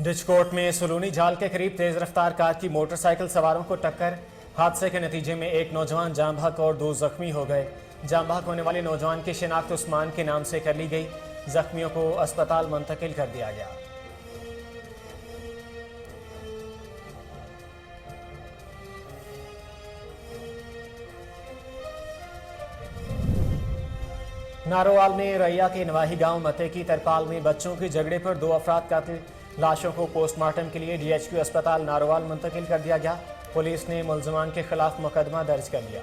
डिचकोट में सलूनी झाल के करीब तेज रफ्तार कार की मोटरसाइकिल सवारों को टक्कर। हादसे के नतीजे में एक नौजवान जाम बहक और 2 जख्मी हो गए। जाम बहक होने वाले नौजवान की शिनाख्त उस्मान के नाम से कर ली गई। जख्मियों को अस्पताल मुंतकिल कर दिया गया। नारोवाल में रैया के नवाही गांव मते की तरपाल में बच्चों के झगड़े पर 2 अफराद कत्ल। लाशों को पोस्टमार्टम के लिए DHQ अस्पताल नारोवाल मुंतकिल कर दिया गया। पुलिस ने मुल्ज़िमान के खिलाफ मुकदमा दर्ज कर लिया।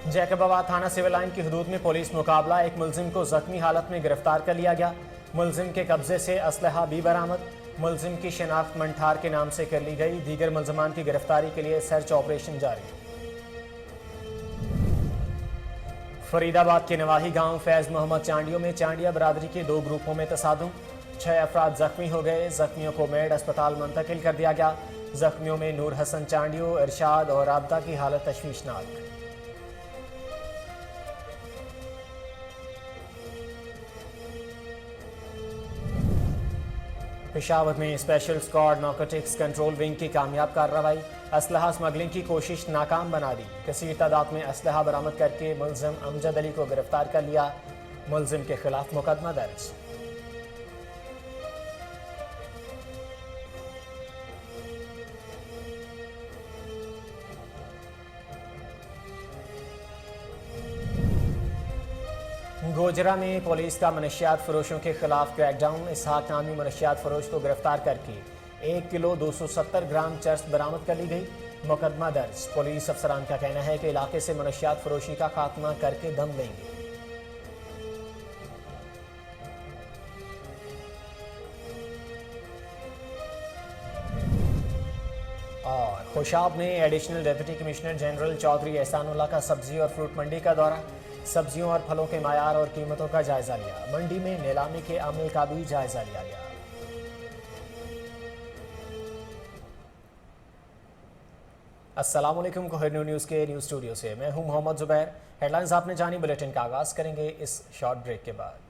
जैकबाबाद थाना सिविल लाइन की हदूद में पुलिस मुकाबला। एक मुल्जिम को जख्मी हालत में गिरफ्तार कर लिया गया। मुल्जिम के कब्जे से असलहा भी बरामद। मुल्जिम की शिनाख्त मंठार के नाम से कर ली गई। दीगर मुल्जिमान की गिरफ्तारी के लिए सर्च ऑपरेशन जारी। फरीदाबाद के नवाही गांव फैज मोहम्मद चांडियों में चांडिया बरादरी के 2 ग्रुपों में तसादुम। 6 अफराद जख्मी हो गए। जख्मियों को मेड अस्पताल मुंतकिल कर दिया गया। जख्मियों में नूर हसन चांडियो, इरशाद और आबदा की हालत तशवीशनाक। पेशावर में special squad narcotics control wing की कामयाब कार्रवाई। असलहा स्मगलिंग की कोशिश नाकाम बना दी। कसीर तादाद में असलहा बरामद करके मुल्जिम अमजद अली को गिरफ्तार कर लिया। मुल्जिम के खिलाफ मुकदमा दर्ज। गोजरा में पुलिस का मनशियात फरोशों के खिलाफ क्रैकडाउन। इसहाक नामी मनशियात फरोश को गिरफ्तार करके 1 किलो 270 ग्राम चरस बरामद कर ली गई। मुकदमा दर्ज। पुलिस अफसरान का कहना है कि इलाके से मनशियात फरोशी का खात्मा करके दम लेंगे। और खुशाब में additional deputy commissioner general Chaudhry Ehsanullah का सब्जी और फ्रूट मंडी का दौरा। सब्जियों और फलों के मायार और कीमतों का जायजा लिया। मंडी में नीलामी के अमल का भी जायजा लिया गया। अस्सलाम वालेकुम। कोहिनूर न्यूज़ के न्यूज़ स्टूडियो से मैं हूं मोहम्मद जुबैर। हेडलाइंस आपने जानी। बुलेटिन का आगाज करेंगे इस शॉर्ट ब्रेक के बाद।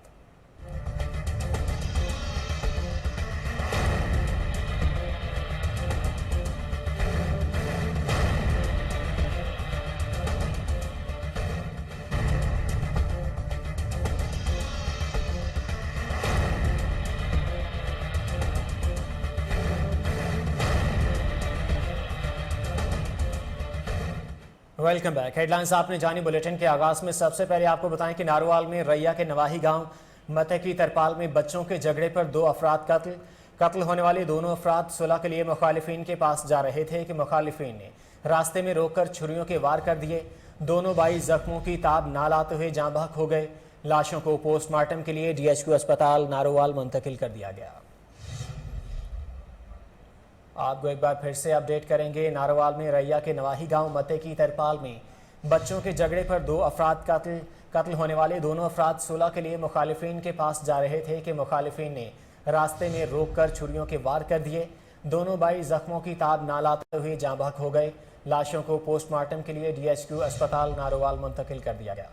Welcome back. हेडलाइंस आपने जानी। बुलेटिन के आगाज में सबसे पहले आपको बताएं कि नारोवाल में रैया के नवाही गांव मते की तरपाल में बच्चों के झगड़े पर 2 अफराद कत्ल होने वाले दोनों अफराद सुलह के लिए मुखालिफिन के पास जा रहे थे कि मुखालिफिन ने रास्ते में रोककर छुरियों के वार कर दिए। दोनों भाई जख्मों की ताब ना लाते हुए जाँ बहक हो गए। लाशों को पोस्टमार्टम के लिए DHQ अस्पताल नारोवाल मुंतकिल कर दिया गया। आपको एक बार फिर से अपडेट करेंगे। नारोवाल में रैया के नवाही गांव मते की तरपाल में बच्चों के झगड़े पर 2 अफराद कत्ल होने वाले दोनों अफराद सुलह के लिए मुखालिफिन के पास जा रहे थे कि मुखालिफिन ने रास्ते में रोककर छुरियों के वार कर दिए। दोनों भाई जख्मों की ताब ना लाते हुए जाँ बहक हो गए। लाशों को पोस्टमार्टम के लिए DHQ अस्पताल नारोवाल मुंतकिल कर दिया गया।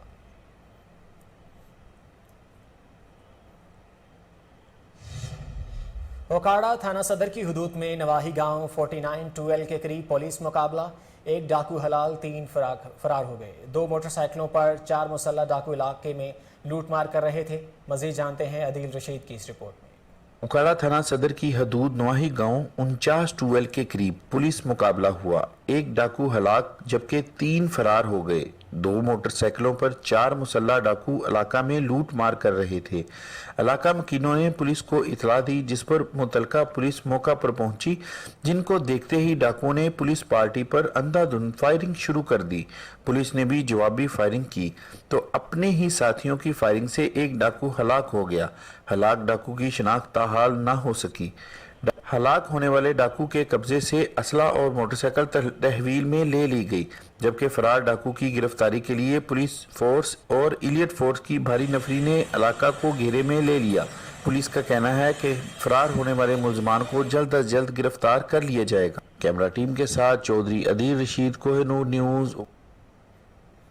ओकाड़ा थाना सदर की हदूद में नवाही गांव 49-2L के करीब पुलिस मुकाबला। एक डाकू हलाल 3 फरार हो गए। 2 मोटरसाइकिलों पर 4 मुसल्लह डाकू इलाके में लूटमार कर रहे थे। मजीद जानते हैं अदील रशीद की इस रिपोर्ट में। ओकाड़ा थाना सदर की हदूद नवाही गांव 49-2L के करीब पुलिस मुकाबला हुआ। एक डाकू हलाक जबकि 3 फरार हो गए। 2 मोटरसाइकिलों पर 4 मुसल्लह डाकू इलाका में लूट मार कर रहे थे। इलाका मकीनों ने पुलिस को इतला दी, जिस पर मुतलका पुलिस मौका पर पहुंची, जिनको देखते ही डाकुओं ने पुलिस पार्टी पर अंधाधुंध फायरिंग शुरू कर दी। पुलिस ने भी जवाबी फायरिंग की तो अपने ही साथियों की फायरिंग से एक डाकू हलाक हो गया। हलाक डाकू की शिनाख्त ताहाल ना हो सकी। ہلاک ہونے والے ڈاکو کے قبضے سے اسلحہ اور موٹر سائیکل تحویل میں لے لی گئی، جبکہ فرار ڈاکو کی گرفتاری کے لیے پولیس فورس اور ایلیٹ فورس کی بھاری نفری نے علاقہ کو گھیرے میں لے لیا۔ پولیس کا کہنا ہے کہ فرار ہونے والے ملزمان کو جلد از جلد گرفتار کر لیا جائے گا۔ کیمرہ ٹیم کے ساتھ چودھری عدیل رشید، کوہ نور نیوز۔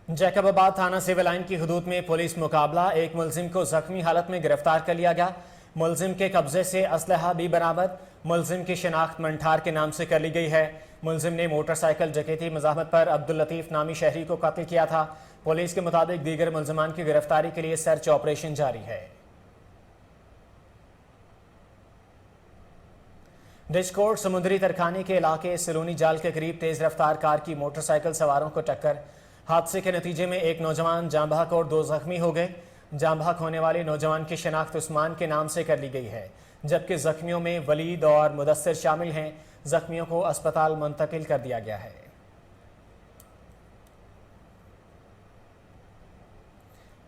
جیکب آباد تھانہ سیول لائن کی حدود میں پولیس مقابلہ، ایک ملزم کو زخمی حالت میں گرفتار کر لیا گیا۔ ملزم کے قبضے سے اسلحہ بھی برآمد۔ ملزم کی شناخت منٹھار کے نام سے کر لی گئی ہے۔ ملزم نے موٹر سائیکل ڈکیتی مزاحمت پر عبداللطیف نامی شہری کو قتل کیا تھا۔ پولیس کے مطابق دیگر ملزمان کی گرفتاری کے لیے سرچ آپریشن جاری ہے۔ ڈشکوٹ سمندری ترکھانے کے علاقے سلونی جال کے قریب تیز رفتار کار کی موٹر سائیکل سواروں کو ٹکر۔ حادثے کے نتیجے میں ایک نوجوان جاں بحق اور 2 زخمی ہو گئے۔ جاں بحق ہونے والے نوجوان کی شناخت عثمان کے نام سے کر لی گئی ہے، جبکہ زخمیوں میں ولید اور مدثر شامل ہیں۔ زخمیوں کو اسپتال منتقل کر دیا گیا ہے۔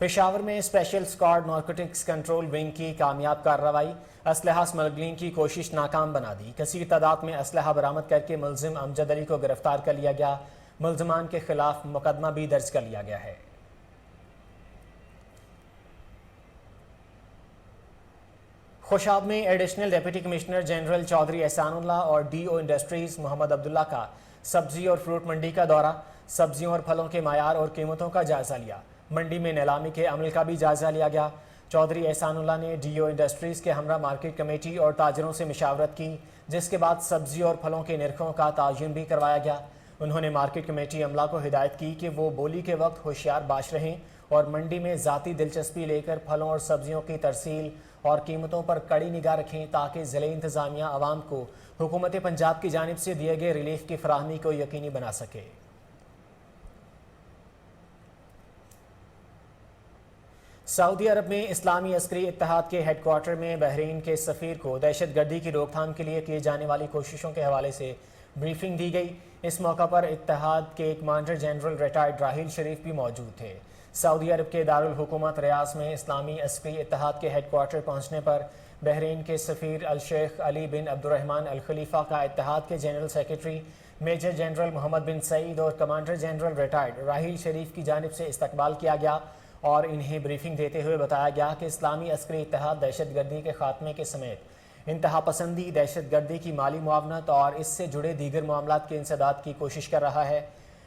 پشاور میں special squad narcotics control wing کی کامیاب کارروائی، اسلحہ سمگلنگ کی کوشش ناکام بنا دی۔ کثیر تعداد میں اسلحہ برآمد کر کے ملزم امجد علی کو گرفتار کر لیا گیا۔ ملزمان کے خلاف مقدمہ بھی درج کر لیا گیا ہے۔ خوشاب میں additional deputy commissioner general Chaudhry Ehsan Ullah اور ڈی او انڈسٹریز محمد عبداللہ کا سبزی اور فروٹ منڈی کا دورہ، سبزیوں اور پھلوں کے معیار اور قیمتوں کا جائزہ لیا۔ منڈی میں نیلامی کے عمل کا بھی جائزہ لیا گیا۔ چودھری احسان اللہ نے ڈی او انڈسٹریز کے ہمراہ مارکیٹ کمیٹی اور تاجروں سے مشاورت کی، جس کے بعد سبزی اور پھلوں کے نرخوں کا تعین بھی کروایا گیا۔ انہوں نے مارکیٹ کمیٹی عملہ کو ہدایت کی کہ وہ بولی کے وقت ہوشیار باش رہیں اور منڈی میں ذاتی دلچسپی لے کر پھلوں اور سبزیوں کی ترسیل اور قیمتوں پر کڑی نگاہ رکھیں تاکہ ضلعی انتظامیہ عوام کو حکومت پنجاب کی جانب سے دیے گئے ریلیف کی فراہمی کو یقینی بنا سکے۔ سعودی عرب میں اسلامی عسکری اتحاد کے ہیڈ کوارٹر میں بحرین کے سفیر کو دہشت گردی کی روک تھام کے لیے کیے جانے والی کوششوں کے حوالے سے بریفنگ دی گئی۔ اس موقع پر اتحاد کے commander general retired Raheel Sharif بھی موجود تھے۔ سعودی عرب کے دارالحکومت ریاض میں اسلامی عسکری اتحاد کے ہیڈ کوارٹر پہنچنے پر بحرین کے سفیر الشیخ علی بن عبد الرحمن الخلیفہ کا اتحاد کے جنرل سیکرٹری میجر جنرل محمد بن سعید اور commander general retired Raheel Sharif کی جانب سے استقبال کیا گیا اور انہیں بریفنگ دیتے ہوئے بتایا گیا کہ اسلامی عسکری اتحاد دہشت گردی کے خاتمے کے سمیت انتہا پسندی، دہشت گردی کی مالی معاونت اور اس سے جڑے دیگر معاملات کے انسداد کی کوشش کر رہا ہے۔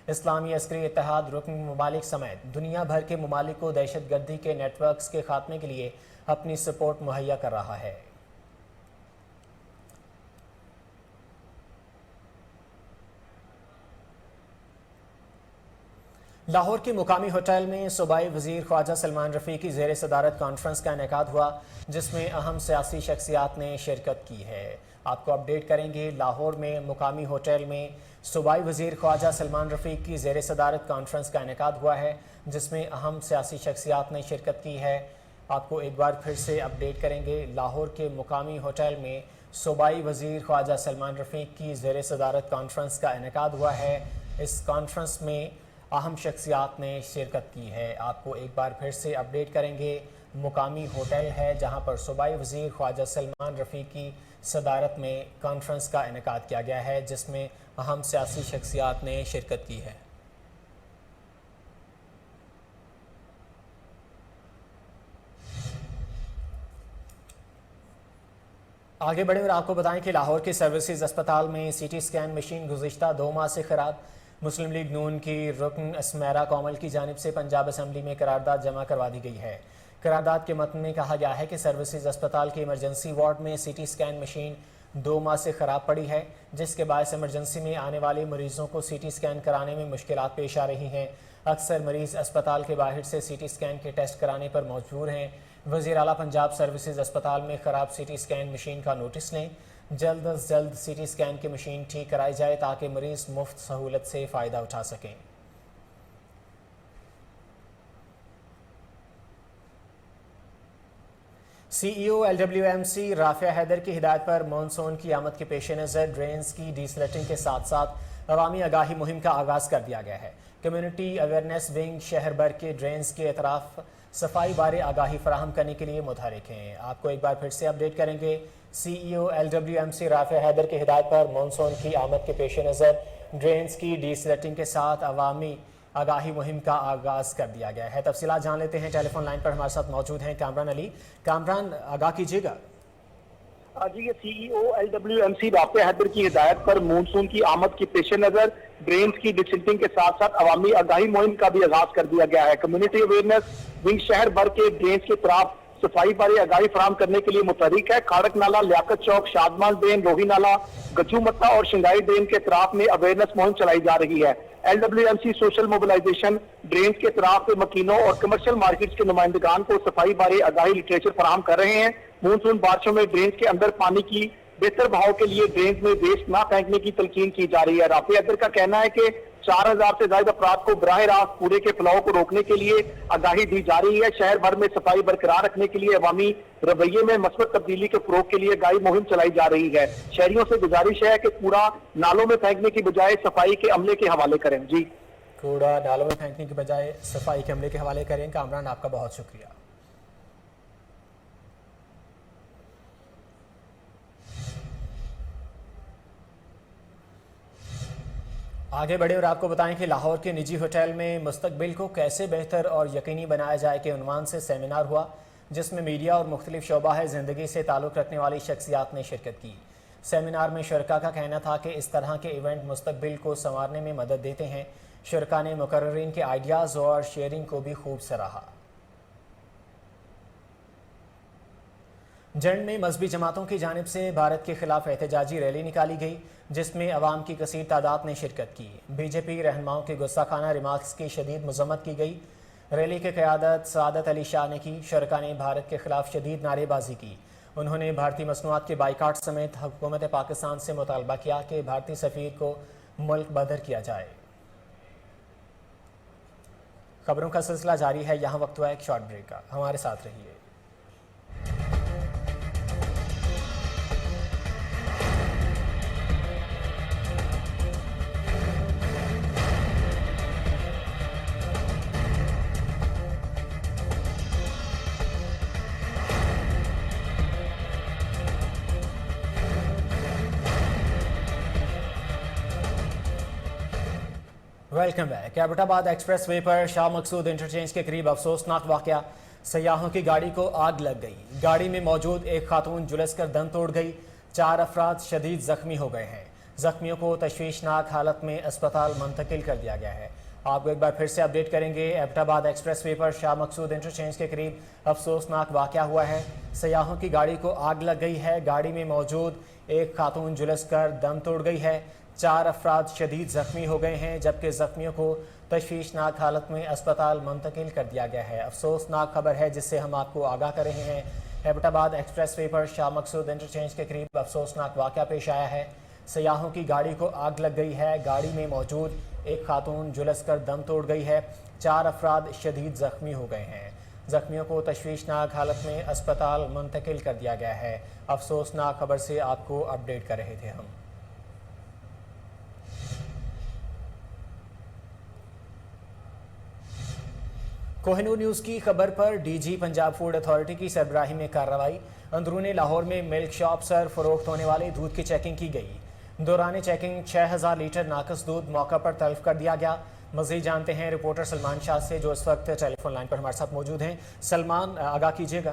اسلامی عسکری اتحاد رکن ممالک سمیت دنیا بھر کے ممالک کو دہشت گردی کے نیٹ ورکس کے خاتمے کے لیے اپنی سپورٹ مہیا کر رہا ہے۔ لاہور کے مقامی ہوٹل میں صوبائی وزیر خواجہ سلمان رفیع کی زیر صدارت کانفرنس کا انعقاد ہوا، جس میں اہم سیاسی شخصیات نے شرکت کی ہے۔ آپ کو اپڈیٹ کریں گے۔ لاہور میں مقامی ہوٹل میں صوبائی وزیر خواجہ سلمان رفیع کی زیر صدارت کانفرنس کا انعقاد ہوا ہے، جس میں اہم سیاسی شخصیات نے شرکت کی ہے۔ آپ کو ایک بار پھر سے اپڈیٹ کریں گے۔ لاہور کے مقامی ہوٹل میں صوبائی وزیر خواجہ سلمان رفیع کی زیر صدارت کانفرنس کا انعقاد ہوا ہے۔ اس کانفرنس میں اہم شخصیات نے شرکت کی ہے۔ آپ کو ایک بار پھر سے اپڈیٹ کریں گے۔ مقامی ہوٹل ہے جہاں پر صوبائی وزیر خواجہ سلمان رفیع کی صدارت میں کانفرنس کا انعقاد کیا گیا ہے، جس میں اہم سیاسی شخصیات نے شرکت کی ہے۔ آگے بڑھیں اور آپ کو بتائیں کہ لاہور کے سروسز اسپتال میں سی ٹی اسکین مشین گزشتہ 2 ماہ سے خراب۔ مسلم لیگ نون کی رکن اسمیرا کومل کی جانب سے پنجاب اسمبلی میں قرارداد جمع کروا دی گئی ہے۔ قرارداد کے متن میں کہا گیا ہے کہ سروسز اسپتال کے ایمرجنسی وارڈ میں سی ٹی اسکین مشین 2 ماہ سے خراب پڑی ہے، جس کے باعث ایمرجنسی میں آنے والے مریضوں کو سی ٹی اسکین کرانے میں مشکلات پیش آ رہی ہیں۔ اکثر مریض اسپتال کے باہر سے سی ٹی اسکین کے ٹیسٹ کرانے پر مجبور ہیں۔ وزیر اعلیٰ پنجاب سروسز اسپتال میں خراب سی ٹی اسکین مشین کا نوٹس لیں۔ جلد از جلد سی ٹی اسکین کی مشین ٹھیک کرائی جائے تاکہ مریض مفت سہولت سے فائدہ اٹھا سکیں۔ C E O L W M C Rafay Haider کی ہدایت پر مانسون کی آمد کے پیش نظر ڈرینز کی ڈی سلٹنگ کے ساتھ ساتھ عوامی آگاہی مہم کا آغاز کر دیا گیا ہے۔ کمیونٹی اویئرنیس ونگ شہر بھر کے ڈرینز کے اطراف صفائی بارے آگاہی فراہم کرنے کے لیے متحرک ہیں۔ آپ کو ایک بار پھر سے اپڈیٹ کریں گے۔ سی ای او LWMC رافع حیدر کی ہدایت پر مانسون کی آمد کے پیش نظر ڈرینز کی ڈی سلیٹنگ کے ساتھ عوامی آگاہی مہم کا آغاز کر دیا گیا ہے۔ تفصیلات جان لیتے ہیں، ٹیلی فون لائن پر ہمارے ساتھ موجود ہیں کامران علی۔ کامران، آگاہ کیجیے گا۔ جی، یہ سی ای او LWMC رافع حیدر کی ہدایت پر مونسون کی آمد کے پیش نظر ڈرینز کی ڈسنٹنگ کے ساتھ ساتھ عوامی آگاہی مہم کا بھی آغاز کر دیا گیا ہے۔ کمیونٹی اویئرنیس ونگ شہر بھر کے ڈرینز کے طرف صفائی بارے آگاہی فراہم کرنے کے لیے متحرک ہے۔ کھاڑک نالہ، لیاقت چوک، شادمان ڈرین، روہی نالہ، گچو مٹا اور شنگائی ڈرین کے طرف میں اویئرنیس مہم چلائی جا رہی ہے۔ LWMC سوشل موبلائزیشن ڈرینز کے طرف مکینوں اور کمرشل مارکیٹس کے نمائندگان کو صفائی بارے آگاہی لٹریچر فراہم کر رہے ہیں۔ مونسون بارشوں میں ڈرینز کے اندر پانی کی بہتر بہاؤ کے لیے ڈرینز میں ویسٹ نہ پھینکنے کی تلقین کی جا رہی ہے۔ رافع حیدر کا کہنا ہے کہ 4000 سے زائد افراد کو براہ راست کوڑے کے پھیلاؤ کو روکنے کے لیے آگاہی دی جا رہی ہے۔ شہر بھر میں صفائی برقرار رکھنے کے لیے عوامی رویے میں مثبت تبدیلی کے فروغ کے لیے آگاہی مہم چلائی جا رہی ہے۔ شہریوں سے گزارش ہے کہ کوڑا نالوں میں پھینکنے کی بجائے صفائی کے عملے کے حوالے کریں۔ جی، کوڑا نالوں میں پھینکنے کی بجائے صفائی کے عملے کے حوالے کریں۔ کامران، آپ کا بہت شکریہ۔ آگے بڑھے اور آپ کو بتائیں کہ لاہور کے نجی ہوٹل میں مستقبل کو کیسے بہتر اور یقینی بنایا جائے کے عنوان سے سیمینار ہوا، جس میں میڈیا اور مختلف شعبہ زندگی سے تعلق رکھنے والی شخصیات نے شرکت کی۔ سیمینار میں شرکاء کا کہنا تھا کہ اس طرح کے ایونٹ مستقبل کو سنوارنے میں مدد دیتے ہیں۔ شرکاء نے مقررین کے آئیڈیاز اور شیئرنگ کو بھی خوب سراہا۔ جنڈ میں مذہبی جماعتوں کی جانب سے بھارت کے خلاف احتجاجی ریلی نکالی گئی، جس میں عوام کی کثیر تعداد نے شرکت کی۔ بی جے پی رہنماؤں کے گستاخانہ ریمارکس کی شدید مذمت کی گئی۔ ریلی کی قیادت سعادت علی شاہ نے کی۔ شرکاء نے بھارت کے خلاف شدید نعرے بازی کی۔ انہوں نے بھارتی مصنوعات کے بائیکاٹ سمیت حکومت پاکستان سے مطالبہ کیا کہ بھارتی سفیر کو ملک بدر کیا جائے۔ خبروں کا سلسلہ جاری ہے، یہاں وقت ہوا ایک شارٹ بریک کا، ہمارے ساتھ رہیے۔ Welcome back. ایبٹ آباد ایکسپریس وے پر شاہ مقصود انٹرچینج کے قریب افسوسناک واقعہ، سیاحوں کی گاڑی کو آگ لگ گئی۔ گاڑی میں موجود ایک خاتون جھلس کر دم توڑ گئی۔ 4 افراد شدید زخمی ہو گئے ہیں۔ زخمیوں کو تشویشناک حالت میں اسپتال منتقل کر دیا گیا ہے۔ آپ کو ایک بار پھر سے اپڈیٹ کریں گے۔ ایبٹ آباد ایکسپریس وے پر شاہ مقصود انٹرچینج کے قریب افسوسناک واقعہ ہوا ہے۔ سیاحوں کی گاڑی کو آگ لگ گئی ہے۔ گاڑی میں موجود ایک خاتون جھلس کر دم توڑ گئی ہے۔ 4 افراد شدید زخمی ہو گئے ہیں، جبکہ زخمیوں کو تشویشناک حالت میں اسپتال منتقل کر دیا گیا ہے۔ افسوسناک خبر ہے جس سے ہم آپ کو آگاہ کر رہے ہیں۔ ایبٹ آباد ایکسپریس وے پر شاہ مقصود انٹرچینج کے قریب افسوسناک واقعہ پیش آیا ہے۔ سیاحوں کی گاڑی کو آگ لگ گئی ہے۔ گاڑی میں موجود ایک خاتون جھلس کر دم توڑ گئی ہے۔ 4 افراد شدید زخمی ہو گئے ہیں۔ زخمیوں کو تشویشناک حالت میں اسپتال منتقل کر دیا گیا ہے۔ افسوسناک خبر سے آپ کو اپڈیٹ کر رہے تھے ہم۔ کوہ نور نیوز کی خبر پر D G Punjab food authority کی سربراہی میں کارروائی۔ اندرون لاہور میں ملک شاپ سر فروخت ہونے والے دودھ کی چیکنگ کی گئی۔ دوران چیکنگ 6000 لیٹر ناقص دودھ موقع پر تلف کر دیا گیا۔ مزید جانتے ہیں رپورٹر سلمان شاہ سے، جو اس وقت ٹیلی فون لائن پر ہمارے ساتھ موجود ہیں۔ سلمان، آگاہ کیجیے گا۔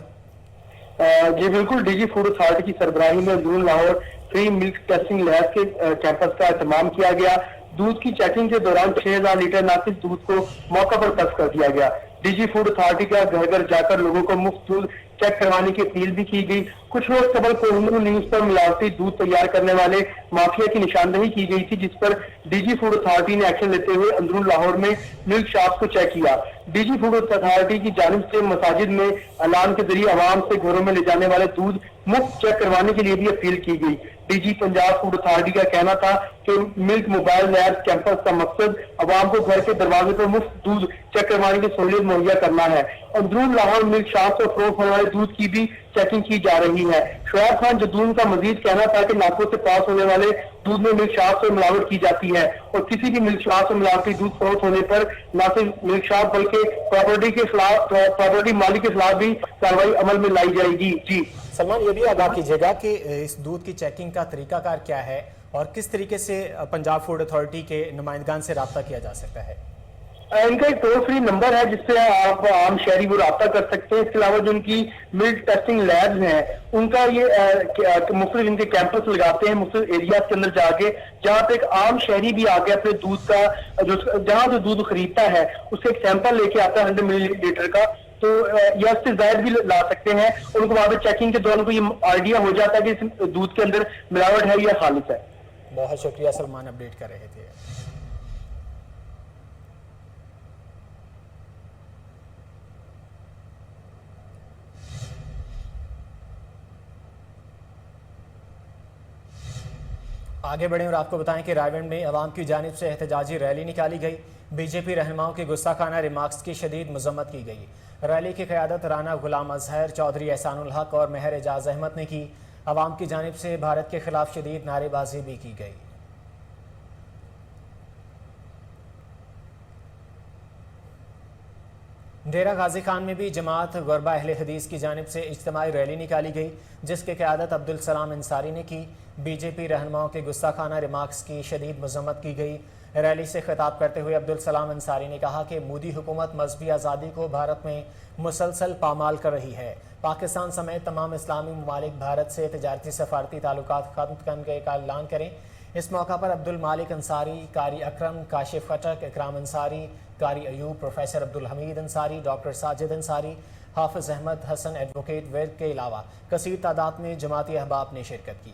جی بالکل، ڈی جی فوڈ اتھارٹی کی سربراہی میں اندرون لاہور فری ملک ٹیسٹنگ لیب کے کیمپس کا اہتمام کیا گیا۔ دودھ کی چیکنگ کے دوران 6000 لیٹر ناقص دودھ کو موقع پر تلف کر دیا گیا۔ ڈی جی فوڈ اتھارٹی کا گھر گھر جا کر لوگوں کو مفت دودھ چیک کروانے کی اپیل بھی کی گئی۔ کچھ روز قبل کوہ نور نیوز پر ملاوٹی دودھ تیار کرنے والے مافیا کی نشاندہی کی گئی تھی، جس پر ڈی جی فوڈ اتھارٹی نے ایکشن لیتے ہوئے اندرون لاہور میں ملک شاپس کو چیک کیا۔ ڈی جی فوڈ اتھارٹی کی جانب سے مساجد میں اعلان کے ذریعے عوام سے گھروں میں لے جانے والے دودھ مفت چیک کروانے کے لیے بھی اپیل کی گئی۔ D G Punjab food authority کا کہنا تھا کہ ملک موبائل لیب کیمپس کا مقصد عوام کو گھر کے دروازے پر مفت دودھ چیک کروانے کی سہولت مہیا کرنا ہے۔ اندرون لاہور ملک شاپ سے فروخت ہونے والے دودھ کی بھی چیکنگ کی جا رہی ہے۔ شعیب خان جدون کا مزید کہنا تھا کہ ناکوں سے پاس ہونے والے دودھ میں ملک شاپ سے ملاوٹ کی جاتی ہے، اور کسی بھی ملک شاپ سے ملاوٹی دودھ فروخت ہونے پر نہ صرف ملک شاپ بلکہ پراپرٹی مالک کے خلاف بھی کارروائی عمل میں لائی جائے گی۔ جی سلمان، یہ بھی آگاہ کیجیے گا کہ اس دودھ کی چیکنگ کا طریقہ کار کیا ہے اور کس طریقے سے پنجاب فوڈ اتھارٹی کے نمائندگان سے رابطہ کیا جا سکتا ہے؟ ان کا ایک ٹول فری نمبر ہے جس سے آپ عام شہری وہ رابطہ کر سکتے ہیں۔ اس کے علاوہ جو ان کی ملک ٹیسٹنگ لیبز ہیں ان کا یہ مختلف ان کے کیمپس لگاتے ہیں مختلف ایریاز کے اندر جا کے، جہاں پہ ایک عام شہری بھی آ کے اپنے دودھ کا جہاں سے دودھ خریدتا ہے اس سے ایک سیمپل لے کے آتا ہے 100 ملی لیٹر کا، تو یا اس سے زائد بھی لا سکتے ہیں، ان کو وہاں پہ چیکنگ کے دوران کو یہ آئیڈیا ہو جاتا ہے کہ اس دودھ کے اندر ملاوٹ ہے یا خالص ہے۔ بہت شکریہ سلمان، اپڈیٹ کر رہے تھے۔ آگے بڑھیں اور آپ کو بتائیں کہ رائے میں عوام کی جانب سے احتجاجی ریلی نکالی گئی۔ بی جے پی رہنماؤں کی گستاخانہ ریمارکس کی شدید مذمت کی گئی۔ ریلی کی قیادت رانا غلام اظہر، چودھری احسان الحق اور مہر اعجاز احمد نے کی۔ عوام کی جانب سے بھارت کے خلاف شدید نعرے بازی بھی کی گئی۔ ڈیرہ غازی خان میں بھی جماعت غربہ اہل حدیث کی جانب سے اجتماعی ریلی نکالی گئی جس کی قیادت عبدالسلام انصاری نے کی۔ بی جے پی رہنماؤں کے گستاخانہ ریمارکس کی شدید مذمت کی گئی۔ ریلی سے خطاب کرتے ہوئے عبدالسلام انصاری نے کہا کہ مودی حکومت مذہبی آزادی کو بھارت میں مسلسل پامال کر رہی ہے۔ پاکستان سمیت تمام اسلامی ممالک بھارت سے تجارتی سفارتی تعلقات ختم کرنے کا اعلان کریں۔ اس موقع پر عبد المالک انصاری، قاری اکرم، کاشف خٹک، اکرام انصاری، قاری ایوب، پروفیسر عبدالحمید انصاری، ڈاکٹر ساجد انصاری، حافظ احمد حسن ایڈوکیٹ ورد کے علاوہ کثیر تعداد میں جماعتی احباب نے شرکت کی۔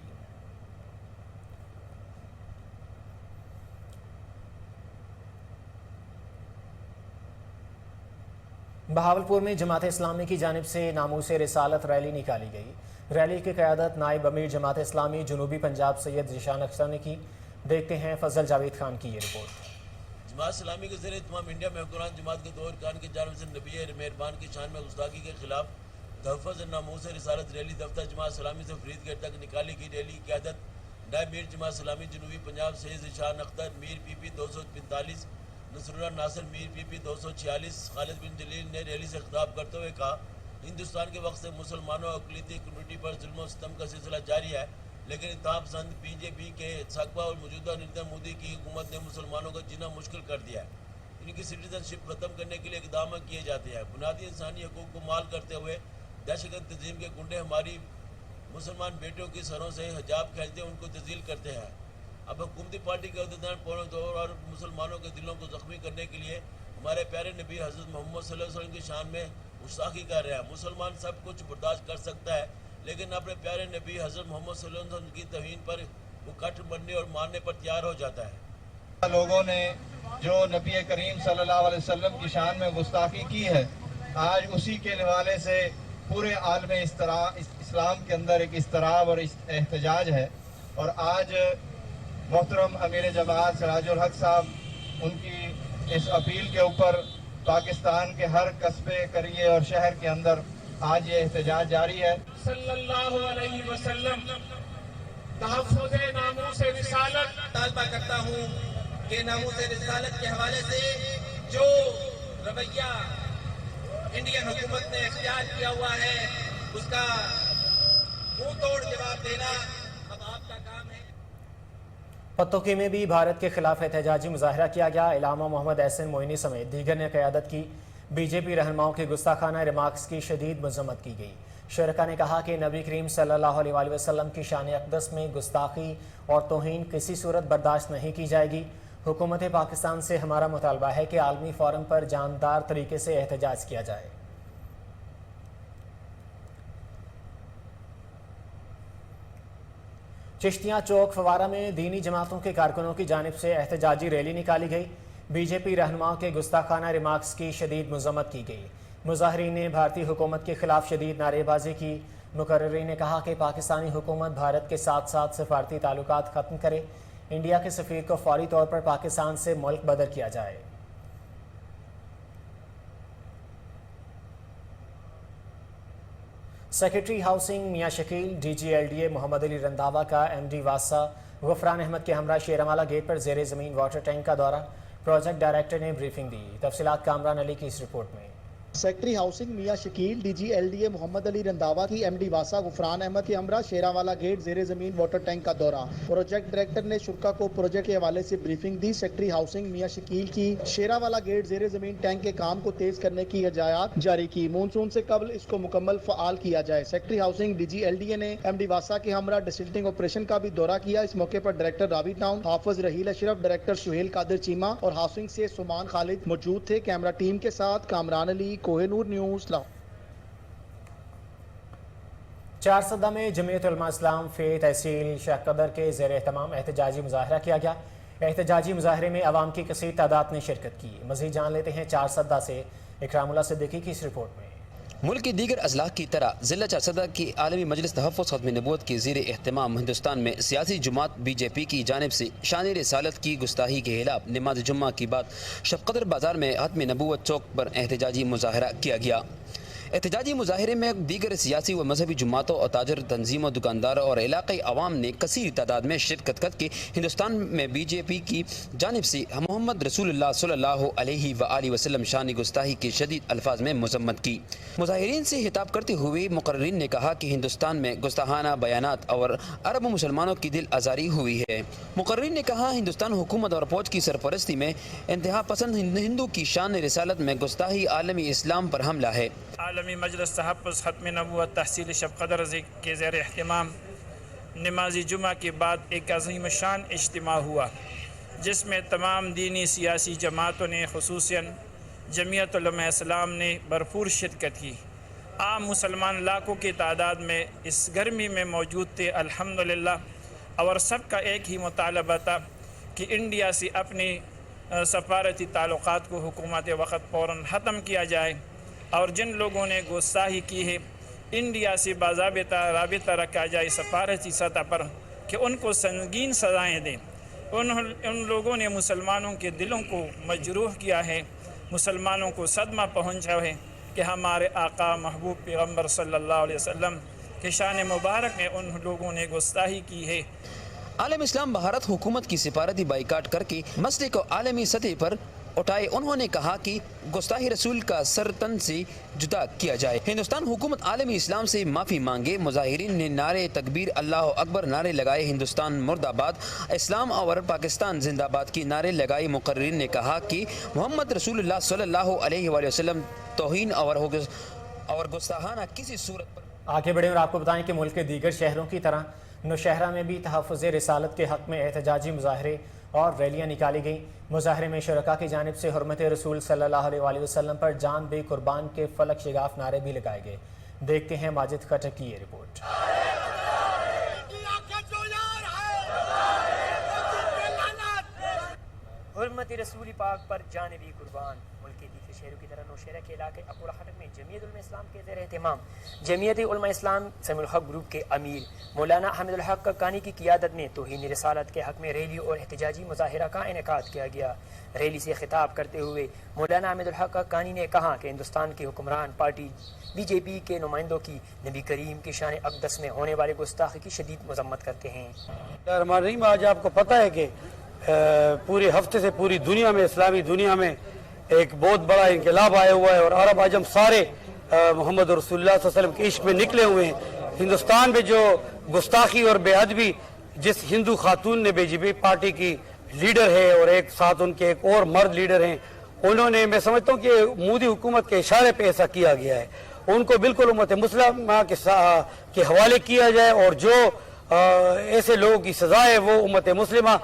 بہاولپور میں جماعت اسلامی کی جانب سے ناموس رسالت ریلی نکالی گئی۔ ریلی کی قیادت نائب امیر جماعت اسلامی جنوبی پنجاب سید ذیشان اختر نے کی۔ دیکھتے ہیں فضل جاوید خان کی یہ رپورٹ۔ جماعت اسلامی کے ذریعے تمام انڈیا میں حکمران جماعت کے طور خان کی جانب سے نبی مہربان کی شان میں گستاخی کے خلاف تحفظ ناموس رسالت ریلی دفتر جماعت اسلامی سے فرید گیٹ تک نکالی گئی۔ ریلی کی قیادت نائب امیر جماعت اسلامی جنوبی پنجاب سید ذیشان اختر، میر پی پی 245، نصر اللہ ناصر، میر پی پی 246، خالد بن جلیل نے ریلی سے خطاب کرتے ہوئے کہا، ہندوستان کے وقت سے مسلمانوں اور اقلیتی کمیونٹی پر ظلم و ستم کا سلسلہ جاری ہے، لیکن انتہا پسند بی جے پی کے ساکبہ اور موجودہ نریندر مودی کی حکومت نے مسلمانوں کا جینا مشکل کر دیا ہے۔ ان کی سٹیزن شپ ختم کرنے کے لیے اقدامات کیے جاتے ہیں۔ بنیادی انسانی حقوق کو مال کرتے ہوئے دہشت گرد تنظیم کے گنڈے ہماری مسلمان بیٹوں کی سروں سے حجاب کھینچتے ان کو تذلیل کرتے ہیں۔ اب حکومتی پارٹی کے عہدیدار پونے دور اور مسلمانوں کے دلوں کو زخمی کرنے کے لیے ہمارے پیارے نبی حضرت محمد صلی اللہ علیہ وسلم کی شان میں گستاخی کر رہے ہیں۔ مسلمان سب کچھ برداشت کر سکتا ہے، لیکن اپنے پیارے نبی حضرت محمد صلی اللہ علیہ وسلم کی توہین پر وہ کٹ بننے اور ماننے پر تیار ہو جاتا ہے۔ لوگوں نے جو نبی کریم صلی اللہ علیہ وسلم کی شان میں گستاخی کی ہے، آج اسی کے حوالے سے پورے عالم اسلام کے اندر ایک اضطراب اور احتجاج ہے، اور آج محترم امیر جماعت سراج الحق صاحب ان کی اس اپیل کے اوپر پاکستان کے ہر قصبے، قریے اور شہر کے اندر آج یہ احتجاج جاری ہے۔ صلی اللہ علیہ وسلم تحفظ ناموس رسالت طالبہ کرتا ہوں کہ ناموس رسالت کے حوالے سے جو رویہ انڈین حکومت نے اختیار کیا ہوا ہے اس کا منہ توڑ جواب دینا اب آپ کا کام ہے۔ پتوکی میں بھی بھارت کے خلاف احتجاجی مظاہرہ کیا گیا۔ علامہ محمد احسن معینی سمیت دیگر نے قیادت کی۔ بی جے پی رہنماؤں کے گستاخانہ ریمارکس کی شدید مذمت کی گئی۔ شرکا نے کہا کہ نبی کریم صلی اللہ علیہ وآلہ وسلم کی شان اقدس میں گستاخی اور توہین کسی صورت برداشت نہیں کی جائے گی۔ حکومت پاکستان سے ہمارا مطالبہ ہے کہ عالمی فورم پر جاندار طریقے سے احتجاج کیا جائے۔ چشتیاں چوک فوارہ میں دینی جماعتوں کے کارکنوں کی جانب سے احتجاجی ریلی نکالی گئی۔ بی جے پی رہنماؤں کے گستاخانہ ریمارکس کی شدید مذمت کی گئی۔ مظاہرین نے بھارتی حکومت کے خلاف شدید نعرے بازی کی۔ مقررین نے کہا کہ پاکستانی حکومت بھارت کے ساتھ ساتھ سفارتی تعلقات ختم کرے۔ انڈیا کے سفیر کو فوری طور پر پاکستان سے ملک بدر کیا جائے۔ Secretary housing Mian Shakeel, D G L D A Muhammad Ali Randhawa کا ایم ڈی واسا गफरान अहमद के हमरा शेरावाला गेट पर जेर ज़मीन वाटर टैंक का दौरा, प्रोजेक्ट डायरेक्टर ने ब्रीफिंग दी। तफसीलात कामरान अली की इस रिपोर्ट में। सेक्रेटरी हाउसिंग मियां शकील, डीजी एलडीए मोहम्मद अली रंधावा की एमडी वासा गुफरान अहमद के हमरा शेरावाला गेट जेर जमीन वाटर टैंक का दौरा। प्रोजेक्ट डायरेक्टर ने शुरा को प्रोजेक्ट के हवाले से ब्रीफिंग दी। सेक्रेटरी हाउसिंग मियां शकील की शेरावाला गेट जेर जमीन टैंक के काम को तेज करने की हिदायत जारी की। मानसून से कबल इसको मुकम्मल फ़आल किया जाए। सेक्रेटरी हाउसिंग डीजी एलडीए ने एमडी वासा के हमरा डिसिल्टिंग ऑपरेशन का भी दौरा किया। इस मौके पर डायरेक्टर रावी टाउन हाफिज रहील अशरफ, डायरेक्टर सुहेल कादिर चीमा और हाउसिंग से सुमान खालिद मौजूद थे। कैमरा टीम के साथ कामरान अली, कोहिनूर न्यूज़। चारसदा में जमीयत उलमा इस्लाम फे तहसील शाहकदर के ज़ेर एहतमाम एहतजाजी मुजाहरा किया गया। एहतजाजी मुजाहरे में अवाम की कसीर तादाद ने शिरकत की। मज़ीद जान लेते हैं चारसदा से इकरामुल्लाह सिद्दीकी की इस रिपोर्ट में। मुल्क की दीगर अजला की तरह ज़िला चारसदा की आलमी मजलिस तहफ़्फ़ुज़ ख़त्म नबूवत के ज़ेर एहतमाम हिंदुस्तान में सियासी जुमात बीजेपी की जानिब से शान रिसालत की गुस्ताही के खिलाफ नमाज जुम्मा की बाद शब-ए-क़द्र बाज़ार में ख़त्म नबूवत चौक पर एहतजाजी मुजाहरा किया गया। एहतजाजी मुजाहरे में दीगर सियासी व मजहबी जुमातों और ताजर तंजीमों, दुकानदारों और इलाक़ाई अवाम ने कसीर तादाद में शिरकत करके हिंदुस्तान में बीजेपी की जानिब से मोहम्मद रसूलुल्लाह सल्लल्लाहु अलैहि वसल्लम शान गुस्ताही के शदीद अल्फाज में मज़म्मत की। मुजाहिरीन से खिताब करते हुए मुकर्रिरीन ने कहा कि हिंदुस्तान में गुस्ताहाना बयानात और अरब मुसलमानों की दिल आज़ारी हुई है। मुकर्रिरीन ने कहा हिंदुस्तान हुकूमत और फौज की सरपरस्ती में इंतहा पसंद हिंदू की शान रिसालत में गुस्ताही आलमी इस्लाम पर हमला है। आलमी मजलिस तहफ़्फ़ुज़ ख़त्म नबूवत तहसील शब-ए-क़द्र के ज़ेर एहतमाम नमाज़ी जुमा के बाद एक अज़ीम शान इज्तिमा हुआ, जिसमें तमाम दीनी सियासी जमातों ने ख़ुसूसन जमीयत उलमा इस्लाम ने भरपूर शिरकत की। आम मुसलमान लाखों की तादाद में इस गर्मी में मौजूद थे अल्हम्दुलिल्लाह। और सबका एक ही मुतालबा था कि इंडिया से अपने सफारती ताल्लुक़ात को हुकूमत वक़्त फ़ौरन ख़त्म किया जाए और जिन लोगों ने गुस्ताही की है इंडिया से बाज़ाबिता राबिता रखा जाए सफारती सतह पर कि उनको संगीन सज़ाएँ दें। उन लोगों ने मुसलमानों के दिलों को मजरूह किया है, मुसलमानों को सदमा पहुँचा है कि हमारे आका महबूब पैगम्बर सल्लल्लाहु अलैहि वसल्लम के शान मुबारक में उन लोगों ने गुस्ताही की है। आलम इस्लाम भारत हुकूमत की सिफारती बाइकाट करके मसले को आलमी सतह पर उठाए। उन्होंने कहा कि गुस्ताही रसूल का सर तन से जुदा किया जाए। हिंदुस्तान हुकूमत आलमी इस्लाम से माफ़ी मांगे। मुजाहिरीन ने नारे तकबीर अल्लाह अकबर नारे लगाए। हिंदुस्तान मुर्दाबाद, इस्लाम और पाकिस्तान जिंदाबाद की नारे लगाए। मुकर्रिरीन ने कहा कि मोहम्मद रसूलुल्लाह सल्लल्लाहु अलैहि वसल्लम तौहीन और गुस्ताहाना किसी सूरत पर। आगे बढ़े और आपको बताएं कि मुल्क के दीगर शहरों की तरह नौशहरा में भी तहफ़्फ़ुज़ रिसालत के हक़ में एहतजाजी मुजाहरे और रैलियाँ निकाली गईं। मुजाहरे में शुरका की जानिब से हुर्मत रसूल सल्लल्लाहु अलैहि वसल्लम पर जान बे कुर्बान के फलक शिगाफ नारे भी लगाए गए। देखते हैं माजिद खट्टर की ये रिपोर्ट। हुर्मत रसूल पाक पर जान बे कुर्बान। मुल्क के दीगर शहरों की तरह नौशहरा के इलाके अकुल खटक में जमीयत उलमा इस्लाम के ज़ेर एहतमाम जमीयत उलमा इस्लाम समीउल हक ग्रुप के अमीर मौलाना हामिदुल हक कानी की क़ियादत में तौहीन रिसालत के हक़ में रैली और एहतजाजी मुजाहरा का इनेकाद किया गया। रैली से खिताब करते हुए मौलाना हामिदुल हक कानी ने कहा कि हिंदुस्तान की हुक्मरान पार्टी बीजेपी के नुमाइंदों की नबी करीम की शान अक़दस में होने वाले गुस्ताखी की शदीद मज़म्मत करते हैं। आज आपको पता है कि पूरे हफ्ते से पूरी दुनिया में, इस्लामी दुनिया में एक बहुत बड़ा इनकलाब आया हुआ है और अरब आजम सारे मोहम्मद रसूलुल्लाह सल्लल्लाहु अलैहि वसल्लम के इश्क में निकले हुए हैं। हिंदुस्तान में जो गुस्ताखी और बेअदबी जिस हिंदू खातून ने बीजेपी पार्टी की लीडर है और एक साथ उनके एक और मर्द लीडर हैं, उन्होंने, मैं समझता हूँ कि मोदी हुकूमत के इशारे पे ऐसा किया गया है। उनको बिल्कुल उम्मत मुस्लिमा के हवाले किया जाए और जो ऐसे लोगों की सज़ा है वो उम्मत मुस्लिमा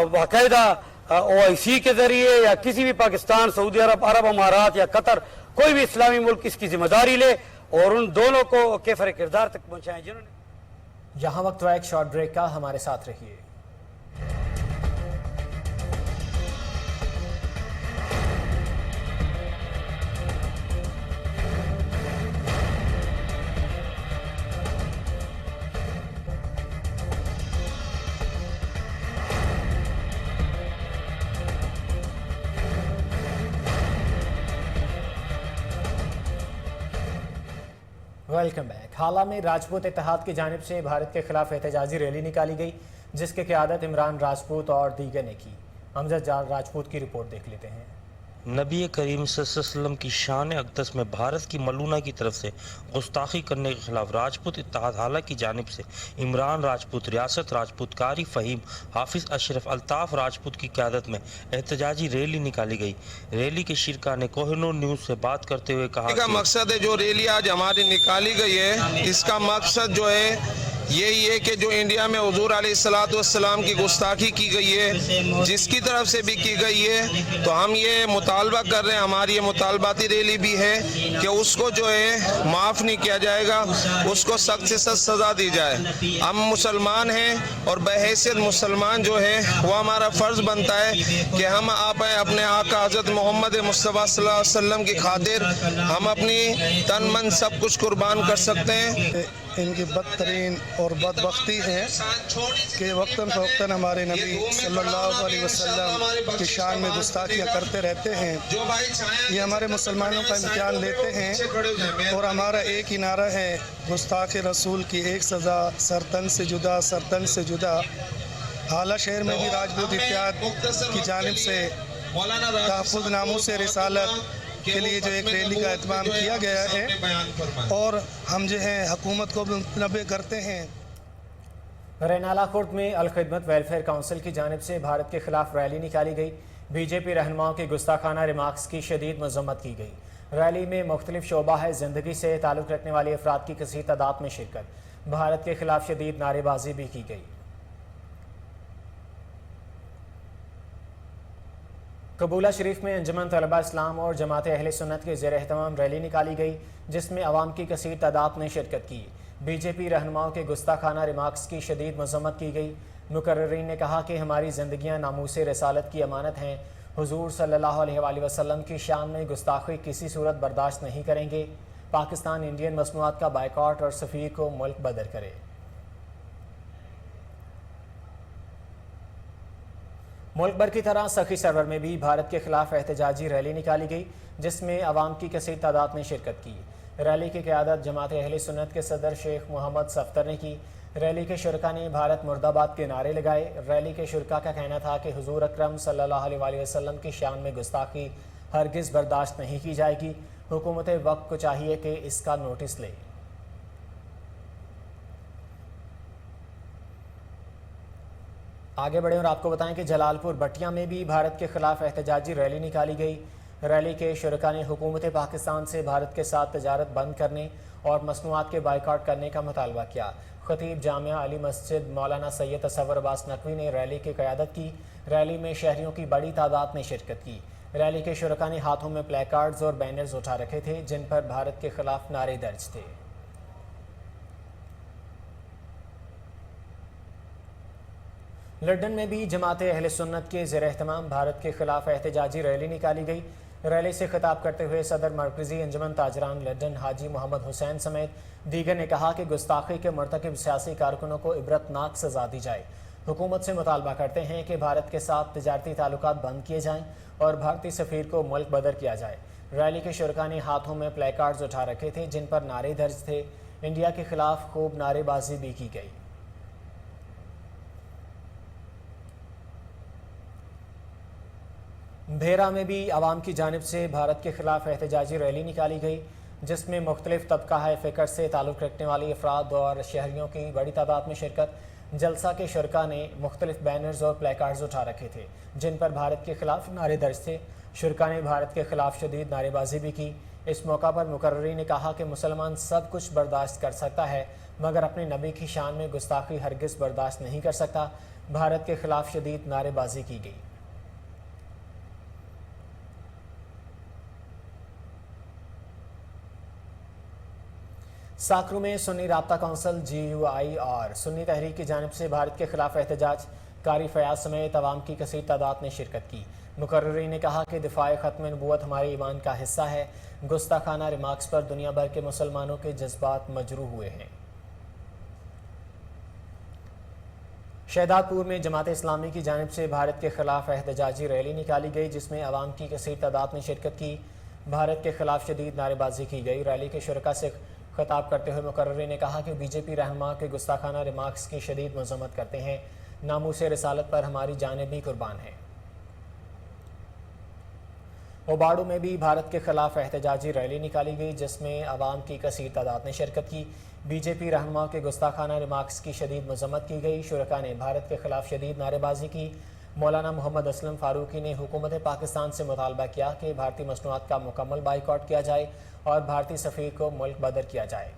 बाकायदा OIC के जरिए या किसी भी पाकिस्तान, सऊदी अरब, अरब अमारात या कतर, कोई भी इस्लामी मुल्क इसकी जिम्मेदारी ले और उन दोनों को कैफर किरदार तक पहुँचाएं जिन्होंने। यहाँ वक्त हुआ एक शॉर्ट ब्रेक का, हमारे साथ रहिए। Welcome back. हाल में राजपूत इत्तेहाद की जानिब से भारत के खिलाफ एहतजाजी रैली निकाली गई। जिस की क़यादत इमरान राजपूत और दीगर ने की। अमजद राजपूत की रिपोर्ट देख लेते हैं। नबी करीम सल्लल्लाहु अलैहि वसल्लम की शान अक़दस में भारत की मलूना की तरफ से गुस्ताखी करने के खिलाफ राजपूत इत्तेहाद हाला की जानिब से इमरान राजपूत, रियासत राजपूत, कारी फ़हीम, हाफिज़ अशरफ, अल्ताफ़ राजपूत की क़यादत में एहतजाजी रैली निकाली गई। रैली के शिरका ने कोहिनूर न्यूज़ से बात करते हुए कहा कि मकसद है जो रैली आज हमारी निकाली गई है, इसका मकसद जो है यही है कि जो इंडिया में हुजूर अलैहिस्सलातु वस्सलाम की गुस्ताखी की गई है, जिसकी तरफ से भी की गई है, तो हम ये मुतालबा कर रहे हैं, हमारी ये मुतालबाती रैली भी है कि उसको जो है माफ़ नहीं किया जाएगा, उसको सख्त से सख्त सज़ा दी जाए। हम मुसलमान हैं और बहैसियत मुसलमान जो है वो हमारा फ़र्ज़ बनता है कि हम अपने आका हज़रत मोहम्मद मुस्तफ़ा सल्लल्लाहु अलैहि वसल्लम की खातिर हम अपनी तन मन सब कुछ कुर्बान कर सकते हैं। इनकी बदतरीन और बदबख्ती है कि वक्तन फ़वक्तन हमारे नबी सल्लल्लाहु अलैहि वसल्लम की शान में गुस्ताखियाँ करते रहते हैं। ये हमारे मुसलमानों का इम्तिहान लेते हैं और हमारा एक ही नारा है, गुस्ताख रसूल की एक सज़ा, सरतन से जुदा, सरतन से जुदा। हाला शहर में भी राजपूत इत्तेहाद की जानिब से तहफ़्फ़ुज़ नामूस रिसालत के लिए जो एक रैली का एहतमाम किया गया है और हम जो है हुकूमत को मुतनब्बे करते हैं। रैनाला खुर्द में अल खिदमत वेलफेयर काउंसिल की जानिब से भारत के खिलाफ रैली निकाली गई। बीजेपी रहनुमाओं के गुस्ताखाना रिमार्क्स की शदीद मजम्मत की गई। रैली में मुख्तलिफ शोबा है ज़िंदगी से ताल्लुक़ रखने वाले अफराद की कसीर तादाद में शिरकत। भारत के खिलाफ शदीद नारेबाजी भी की गई। कबूला शरीफ में अंजुमन तलबा इस्लाम और जमात अहले सुन्नत के ज़ेर एहतमाम रैली निकाली गई, जिसमें अवाम की कसीर तादाद ने शिरकत की। बीजेपी रहनुमाओं के गुस्ताखाना रिमार्क्स की शदीद मजम्मत की गई। मुकर्रिरीन ने कहा कि हमारी ज़िंदगियाँ नामूसे रसालत की अमानत हैं। हुजूर सल्लल्लाहु अलैहि वसल्लम की शान में गुस्ताखी किसी सूरत बर्दाश्त नहीं करेंगे। पाकिस्तान इंडियन मसनूआत का बाइकआउट और सफ़ीर को मुल्क बदर करे। मुल्क भर की तरह सखी सरवर में भी भारत के खिलाफ एहतजाजी रैली निकाली गई, जिसमें अवाम की कसीर तादाद ने शिरकत की। रैली की क़यादत जमात अहले सुन्नत के सदर शेख मोहम्मद सफ्तर ने की। रैली के शुरका ने भारत मुर्दाबाद के नारे लगाए। रैली के शुरका का कहना था कि हुजूर अकरम सल्लल्लाहु अलैहि वसल्लम की शान में गुस्ताखी हरगिज़ बर्दाश्त नहीं की जाएगी। हुकूमत वक्त को चाहिए कि इसका नोटिस ले। आगे बढ़े और आपको बताएं कि जलालपुर बटिया में भी भारत के खिलाफ एहतजाजी रैली निकाली गई। रैली के शुरका ने हुकूमत पाकिस्तान से भारत के साथ तजारत बंद करने और मसनूआत के बाइकाट करने का मुतालबा किया। खतीब जामिया अली मस्जिद मौलाना सैयद तसव्वुर अब्बास नकवी ने रैली की क़यादत की। रैली में शहरियों की बड़ी तादाद ने शिरकत की। रैली के शुरका ने हाथों में प्लेकार्ड्स और बैनर्स उठा रखे थे, जिन पर भारत के खिलाफ नारे दर्ज थे। लंदन में भी जमात अहले सुन्नत के ज़ेर एहतमाम भारत के खिलाफ एहतजाजी रैली निकाली गई। रैली से खिताब करते हुए सदर मरकज़ी अंजुमन ताजरान लंदन हाजी मोहम्मद हुसैन समेत दीगर ने कहा कि गुस्ताखी के मरतकब सियासी कारकुनों को इबरतनाक सज़ा दी जाए। हुकूमत से मुतालबा करते हैं कि भारत के साथ तिजारती ताल्लुकात बंद किए जाएँ और भारतीय सफ़ीर को मुल्क बदर किया जाए। रैली के शुरका ने हाथों में प्लेकार्ड्स उठा रखे थे, जिन पर नारे दर्ज थे। इंडिया के खिलाफ खूब नारेबाजी भी की गई। भेरा में भी आवाम की जानिब से भारत के खिलाफ एहतजाजी रैली निकाली गई, जिसमें मुख्तलिफ तबका फ़िक्र से ताल्लुक़ रखने वाली अफराद और शहरियों की बड़ी तादाद में शिरकत। जलसा के शुरका ने मुख्तलिफ बैनर्स और प्लेकार्ड्स उठा रखे थे, जिन पर भारत के खिलाफ नारे दर्ज थे। शुरका ने भारत के खिलाफ शदीद नारेबाजी भी की। इस मौका पर मुकर्रिरीन ने कहा कि मुसलमान सब कुछ बर्दाश्त कर सकता है, मगर अपने नबी की शान में गुस्ताखी हरगिज़ बर्दाश्त नहीं कर सकता। भारत के खिलाफ शदीद नारेबाजी की गई। साकरू में सुन्नी राब्ता काउंसिल GUI और सुन्नी तहरीक की जानिब से भारत के खिलाफ एहतजाज। कारी फयाज समेत अवाम की कसीर तादाद ने शिरकत की। मुकर्रिरीन ने कहा कि दिफाए ख़त्म नबूवत हमारे ईमान का हिस्सा है। गुस्ताखाना रिमार्क्स पर दुनिया भर के मुसलमानों के जज्बात मजरूह हुए हैं। शहदादपुर में जमात इस्लामी की जानिब से भारत के खिलाफ एहतजाजी रैली निकाली गई, जिसमें अवाम की कसीर तादाद ने शिरकत की। भारत के खिलाफ शदीद नारेबाजी की गई। रैली के शुरका से खिताब करते हुए मुकर्रिरीन ने कहा कि बीजेपी रहनुमा के गुस्ताखाना रिमार्क्स की शदीद मजम्मत करते हैं। नामूस रसालत पर हमारी जानें भी कुर्बान हैं। ओबाड़ू में भी भारत के खिलाफ एहतजाजी रैली निकाली गई, जिसमें आवाम की कसीर तादाद ने शिरकत की। बीजेपी रहनुमाओं के गुस्ताखाना रिमार्क्स की शदीद मजम्मत की गई। शुरका ने भारत के खिलाफ शदीद नारेबाजी की। मौलाना मोहम्मद असलम फारूकी ने हुकूमत पाकिस्तान से मुतालबा किया कि भारतीय मसनूआत का मुकम्मल बाइकआउट किया जाए और भारतीय सफ़ीर को मुल्क बदर किया जाए।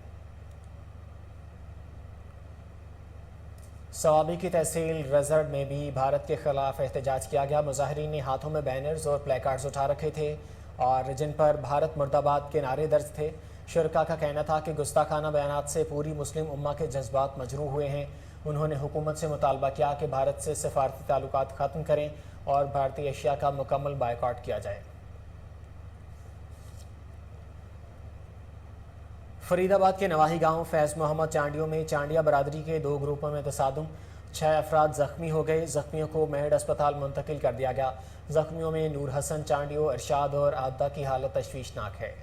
सवाबी की तहसील रजड़ में भी भारत के खिलाफ एहतजाज किया गया। मुजाहिरीन ने हाथों में बैनर्स और प्लेकार्ड्स उठा रखे थे और जिन पर भारत मुर्दाबाद के नारे दर्ज थे। शुरका का कहना था कि गुस्ताखाना बयानात से पूरी मुस्लिम उम्मा के जज्बात मजरूह हुए हैं। उन्होंने हुकूमत से मुतालबा किया कि भारत से सफारती ताल्लुकात ख़त्म करें और भारतीय एशिया का मुकम्मल बाइकआउट किया जाए। फरीदाबाद के नवाही गांव फैज़ मोहम्मद चांडियों में चांडिया बरादरी के 2 ग्रुपों में तसादुम, 6 अफराद जख्मी हो गए। जख्मियों को मेहड अस्पताल मुंतकिल कर दिया गया। जख्मियों में नूर हसन चांडियो, अरशाद और आबदा की हालत तशवीशनाक है।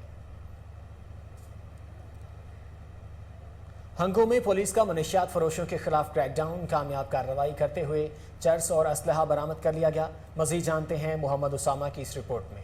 हंगो में पुलिस का मनशियात फरोशों के खिलाफ क्रैकडाउन कामयाब कार्रवाई करते हुए चर्स और असलहा बरामद कर लिया गया। मजीद जानते हैं मोहम्मद उसामा की इस रिपोर्ट में।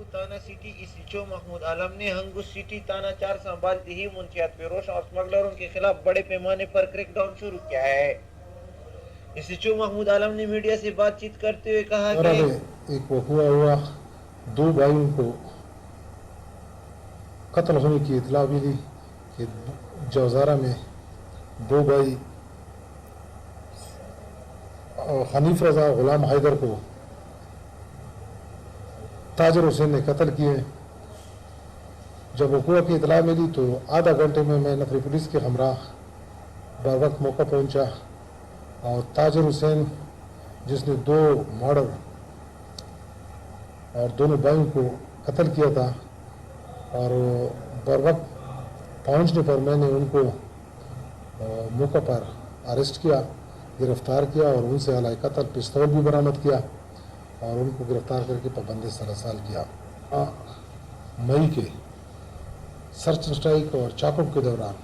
ताना सिटी एसएचओ महमूद आलम ने हंगू सिटी ताना 4 संभालते ही मुंशियात फरोश और स्मगलरों के खिलाफ बड़े पैमाने पर क्रैकडाउन शुरू किया है। एसएचओ महमूद आलम ने मीडिया से बातचीत करते हुए कहा कि एक वक़्वा हुआ, 2 भाइयों को कत्ल होने की इतला मिली कि जौजारा में 2 भाई हनीफ रजा गुलाम हैदर को ताजर हुसैन ने कत्ल किए। जब वक़्वा की इतला मिली तो आधा घंटे में मैं नफरी पुलिस के हमरा बर वक्त मौका पहुंचा और ताजर हुसैन जिसने 2 मर्डर और दोनों भाइयों को कत्ल किया था और बर वक्त पहुंचने पर मैंने उनको मौका पर अरेस्ट किया, गिरफ्तार किया और उनसे अलाए कत्ल पिस्तौल भी बरामद किया और उनको गिरफ्तार करके पाबंदी सरासाल किया। मई के सर्च स्ट्राइक और चाकअप के दौरान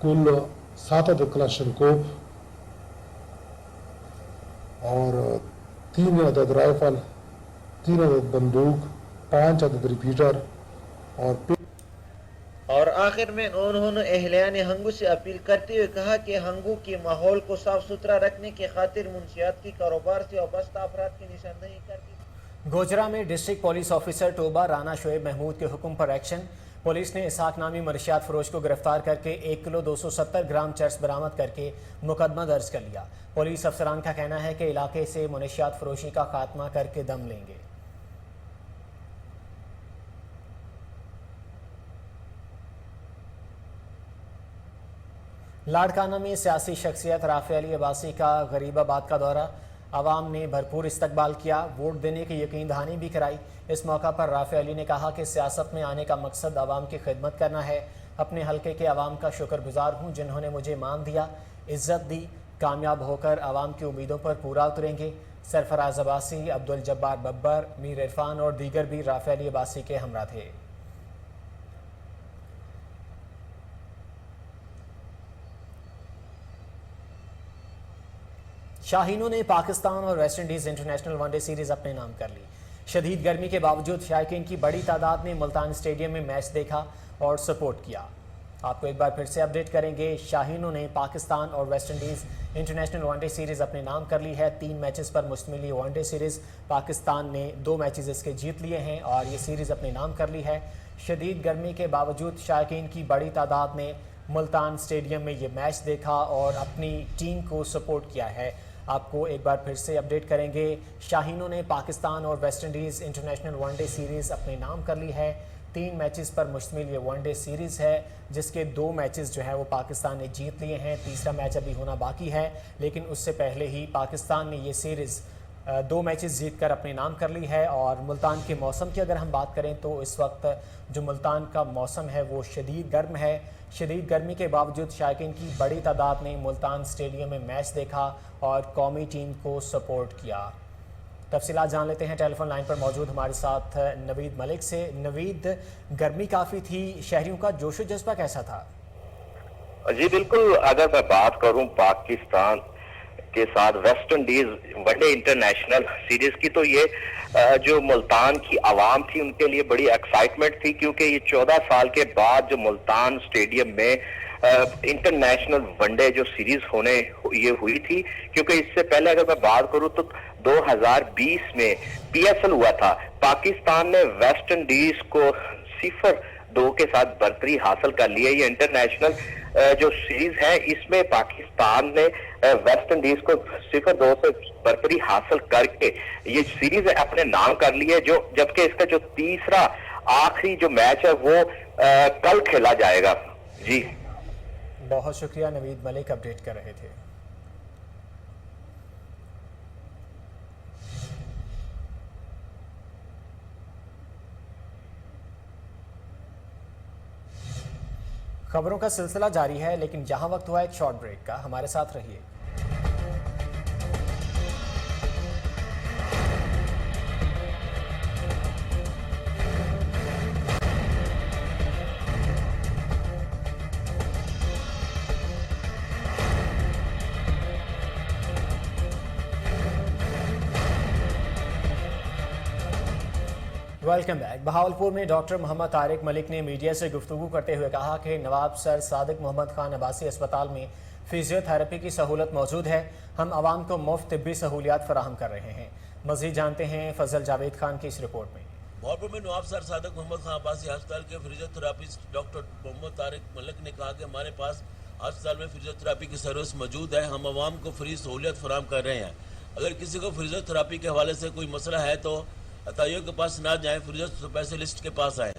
कुल 7 अदद क्लाशनकोव और 3 अदद राइफल, 3 अदद बंदूक, 5 अदद रिपीटर और आखिर में उन्होंने अहलियान हंगू से अपील करते हुए कहा कि हंगू के माहौल को साफ सुथरा रखने की खातिर मुंशियात की कारोबार से वाबस्ता अफराद की निशानदेही कर दी। गोजरा में district police officer Toba Rana Shoaib Mahmood के हुक्म पर एक्शन। पुलिस ने इसहाक नामी मनशियात फरोश को गिरफ्तार करके 1 किलो 270 ग्राम चर्स बरामद करके मुकदमा दर्ज कर लिया। पुलिस अफसरान का कहना है कि इलाके से मनशियात फरोशी का खात्मा करके दम लेंगे। लाड़काना में सियासी शख्सियत राफ़ी अली अब्बासी का गरीबाबाद का दौरा। आवाम ने भरपूर इस्तकबाल किया, वोट देने की यकीन दहानी भी कराई। इस मौका पर राफ़ी अली ने कहा कि सियासत में आने का मकसद आवाम की खिदमत करना है। अपने हल्के के आवाम का शुक्रगुजार हूँ जिन्होंने मुझे मान दिया, इज्जत दी। कामयाब होकर आवाम की उम्मीदों पर पूरा उतरेंगे। सरफराज अब्बासी, अब्दुल जब्बार बब्बर, मीर इरफान और दीगर भी राफ़ी अली अब्बासी के हमरा थे। शाहीनों ने पाकिस्तान और West Indies international one day series अपने नाम कर ली। शदीद गर्मी के बावजूद शायकीन की बड़ी तादाद ने मुल्तान स्टेडियम में मैच देखा और सपोर्ट किया। आपको एक बार फिर से अपडेट करेंगे। शाहीनों ने पाकिस्तान और West Indies international one day series अपने नाम कर ली है। 3 मैचेस पर मुश्तमिल ये वनडे सीरीज़, पाकिस्तान ने 2 मैचेस इसके जीत लिए हैं और ये सीरीज़ अपने नाम कर ली है। शदीद गर्मी के बावजूद शायकीन की बड़ी तादाद ने मुल्तान स्टेडियम में ये मैच देखा और अपनी टीम को सपोर्ट किया है। आपको एक बार फिर से अपडेट करेंगे। शाहीनों ने पाकिस्तान और West Indies international one day series अपने नाम कर ली है। 3 मैचेस पर मुश्तमिल ये वनडे सीरीज़ है जिसके 2 मैचेस जो है वो पाकिस्तान ने जीत लिए हैं। तीसरा मैच अभी होना बाकी है, लेकिन उससे पहले ही पाकिस्तान ने ये सीरीज़ 2 मैचेस जीतकर अपने नाम कर ली है। और मुल्तान के मौसम की अगर हम बात करें तो इस वक्त जो मुल्तान का मौसम है वो शदीद गर्म है। शदीद गर्मी के बावजूद शायकीन की बड़ी तादाद ने मुल्तान स्टेडियम में मैच देखा और कौमी टीम को सपोर्ट किया। तफसीलात जान लेते हैं। टेलीफोन लाइन पर मौजूद हमारे साथ नवीद मलिक से। नवीद, गर्मी काफ़ी थी, शहरियों का जोशो जज्बा कैसा था? जी बिल्कुल, अगर मैं बात करूं पाकिस्तान के साथ West Indies one day international series की, तो ये जो मुल्तान की आवाम थी उनके लिए बड़ी एक्साइटमेंट थी, क्योंकि ये 14 साल के बाद जो मुल्तान स्टेडियम में इंटरनेशनल वनडे जो सीरीज होने ये हुई थी, क्योंकि इससे पहले अगर मैं बात करूं तो 2020 में PSL हुआ था। पाकिस्तान ने वेस्ट इंडीज को 0-2 के साथ बर्तरी हासिल कर ली है। ये इंटरनेशनल जो सीरीज है इसमें पाकिस्तान ने वेस्ट इंडीज को 0-2 से बर्तरी हासिल करके ये सीरीज अपने नाम कर ली है, जो जबकि इसका जो तीसरा आखिरी जो मैच है वो कल खेला जाएगा। जी बहुत शुक्रिया नवीद मलिक, अपडेट कर रहे थे। खबरों का सिलसिला जारी है, लेकिन जहां वक्त हुआ एक शॉर्ट ब्रेक का, हमारे साथ रहिए। Welcome back. बहावलपुर में डॉक्टर मोहम्मद तारिक मलिक ने मीडिया से गुफ्तगू करते हुए कहा कि नवाब सर सादिक मोहम्मद खान आबासी अस्पताल में फिजियोथेरेपी की सहूलत मौजूद है। हम आवाम को मुफ्त तिब्बी सहूलियात फराहम कर रहे हैं। मज़ीद जानते हैं फजल जावेद खान की इस रिपोर्ट में। बहावलपुर में नवाब सर सादिक मोहम्मद खान आबासी अस्पताल के फिजियोथेरापिस्ट डॉक्टर मोहम्मद तारिक मलिक ने कहा कि हमारे पास अस्पताल में फिजियोथेरापी की सर्विस मौजूद है। हम आवाम को फ्री सहूलियत फराहम कर रहे हैं। अगर किसी को फिजियोथेरापी के हवाले से कोई मसला है तो अताइयों के पास ना जाएं, फिजियो स्पेशलिस्ट के पास आएँ।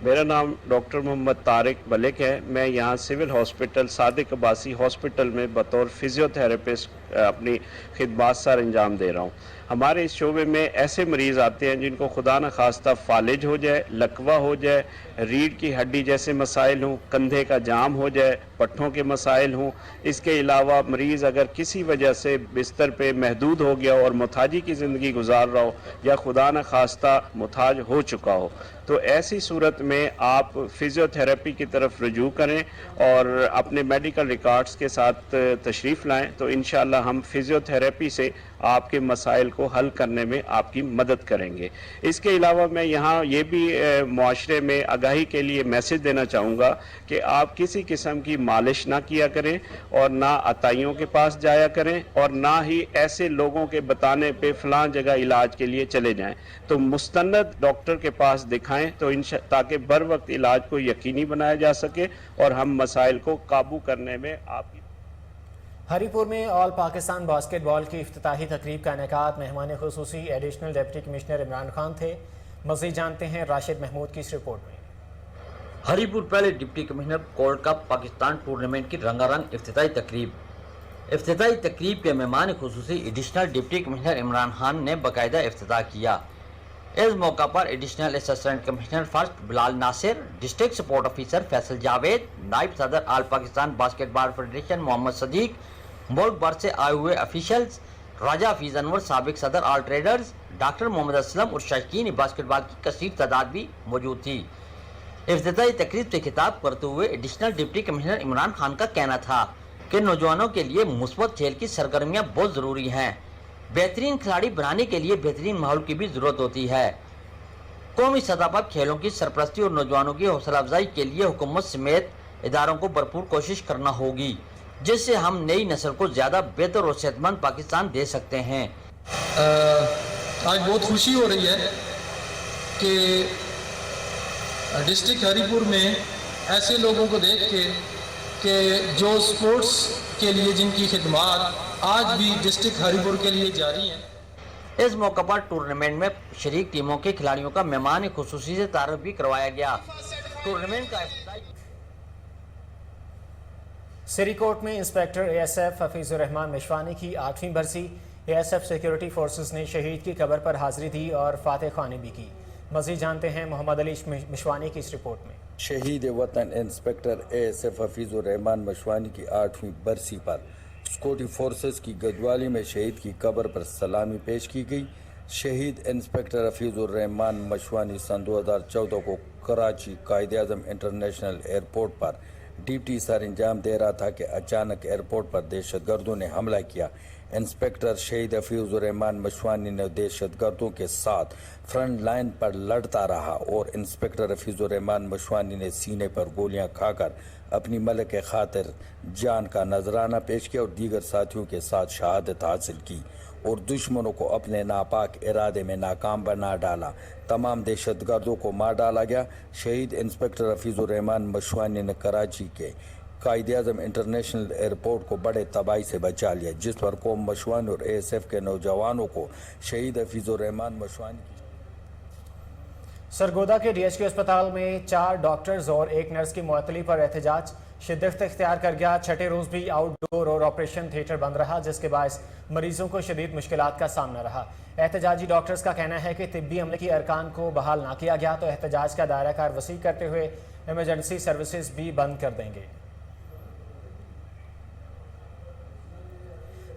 मेरा नाम डॉक्टर मोहम्मद तारिक मलिक है। मैं यहाँ civil hospital Sadiq Abbasi hospital में बतौर फिजियोथेरेपिस्ट अपनी खिदमात सर अंजाम दे रहा हूँ। हमारे इस शोबे में ऐसे मरीज़ आते हैं जिनको खुदा न खास्ता फालिज हो जाए, लकवा हो जाए, रीढ़ की हड्डी जैसे मसाइल हों, कंधे का जाम हो जाए, पट्ठों के मसाइल हों। इसके अलावा मरीज़ अगर किसी वजह से बिस्तर पे महदूद हो गया और मुताजी की ज़िंदगी गुजार रहा हो या खुदा न खास्ता मुताज हो चुका हो, तो ऐसी सूरत में आप फिजियोथेरेपी की तरफ रुजू करें और अपने मेडिकल रिकॉर्ड्स के साथ तशरीफ़ लाएं, तो इंशाअल्लाह हम फिजियोथेरेपी से आपके मसाइल को हल करने में आपकी मदद करेंगे। इसके अलावा मैं यहाँ ये भी मुआशरे में आगाही के लिए मैसेज देना चाहूँगा कि आप किसी किस्म की मालिश ना किया करें और ना अताइयों के पास जाया करें और ना ही ऐसे लोगों के बताने पे फ़लाँ जगह इलाज के लिए चले जाएं। तो मुस्तनद डॉक्टर के पास दिखाएं तो ताकि बर वक्त इलाज को यकीनी बनाया जा सके और हम मसाइल को काबू करने में आपकी। हरीपुर में ऑल पाकिस्तान बास्केटबॉल की इफ्तिताही तकरीब का इनेकाद मेहमान खुसूसी additional deputy commissioner Imran Khan थे। मज़ीद जानते हैं राशिद महमूद की इस रिपोर्ट में। हरीपुर पहले deputy commissioner gold cup Pakistan tournament की रंगारंग इफ्तिताही तकरीब के मेहमान खुसूसी additional deputy commissioner Imran Khan ने बाकायदा इफ्तिताह किया। इस मौका पर additional assistant commissioner first Bilal Nasir, district sport officer Faisal Javed, नायब सदर all Pakistan basketball federation Mohammad Sadiq, मुल्क भर से आए हुए ऑफिशियल्स, राजा हफीज अनवर साबिक सदर आल ट्रेडर्स, डॉक्टर मोहम्मद असलम और शायकीन बास्केटबॉल की कसीर तादाद भी मौजूद थी। इफ्तिताही तकरीब से खिताब करते हुए additional deputy commissioner Imran Khan का कहना था कि नौजवानों के लिए मुस्बत खेल की सरगर्मियाँ बहुत ज़रूरी हैं। बेहतरीन खिलाड़ी बनाने के लिए बेहतरीन माहौल की भी ज़रूरत होती है। कौमी सतह पर खेलों की सरपरस्ती और नौजवानों की हौसला अफजाई के लिए हुकूमत समेत इदारों को भरपूर कोशिश करना होगी, जिससे हम नई नस्ल को ज़्यादा बेहतर और सेहतमंद पाकिस्तान दे सकते हैं। आज बहुत खुशी हो रही है कि डिस्ट्रिक्ट हरीपुर में ऐसे लोगों को देख के कि जो स्पोर्ट्स के लिए जिनकी खिदमत आज भी डिस्ट्रिक्ट हरीपुर के लिए जारी है। इस मौके पर टूर्नामेंट में शरीक टीमों के खिलाड़ियों का मेहमान खुसूसी से तारुफ भी करवाया गया। टूर्नामेंट का सिरीकोट में इंस्पेक्टर ASF हफीजुर रहमान मिशवानी की 8वीं बरसी ASF सिक्योरिटी फोर्सेस ने शहीद की कब्र पर हाजिरी दी और फातह ख्वानी भी की। मज़ीद जानते हैं मोहम्मद अली मशवानी की इस रिपोर्ट में। शहीद वतन इंस्पेक्टर ASF हफीज़ुर रहमान मशवानी की 8वीं बरसी पर सिक्योरिटी फोर्सेस की गदवाली में शहीद की कब्र पर सलामी पेश की गई। शहीद इंस्पेक्टर हफीज़ुर रहमान मशवानी सन 2014 को कराची कायद-ए-आज़म इंटरनेशनल एयरपोर्ट पर ड्यूटी सर अंजाम दे रहा था कि अचानक एयरपोर्ट पर दहशतगर्दों ने हमला किया। इंस्पेक्टर शहीद हफीज़ुर रहमान मशवानी ने दहशतगर्दों के साथ फ्रंट लाइन पर लड़ता रहा और इंस्पेक्टर हफीज़ुर रहमान मशवानी ने सीने पर गोलियां खाकर अपनी मलक के खातिर जान का नजराना पेश किया और दीगर साथियों के साथ शहादत हासिल की और दुश्मनों को अपने नापाक इरादे में नाकाम बना डाला। तमाम दहशतगर्दों को मार डाला गया। शहीद इंस्पेक्टर हफीज़ुर रहमान मशवानी ने कराची के कायद-ए-आज़म इंटरनेशनल एयरपोर्ट को बड़े तबाही से बचा लिया, जिस पर कौम मशवानी और ASF के नौजवानों को शहीद हफीज़ुर रहमान मशवानी की सरगोदा के DHQ अस्पताल में 4 डॉक्टर्स और 1 नर्स की मुअत्तली पर एहतजाज शिद्दत इख्तियार कर गया। छठे रोज़ भी आउटडोर और ऑपरेशन थिएटर बंद रहा, जिसके बायस मरीजों को शदीद मुश्किलात का सामना रहा। एहतजाजी डॉक्टर्स का कहना है कि तिब्बी अमले की अरकान को बहाल ना किया गया तो एहतजाज का दायरा कार वसी करते हुए इमरजेंसी सर्विसेज भी बंद कर देंगे।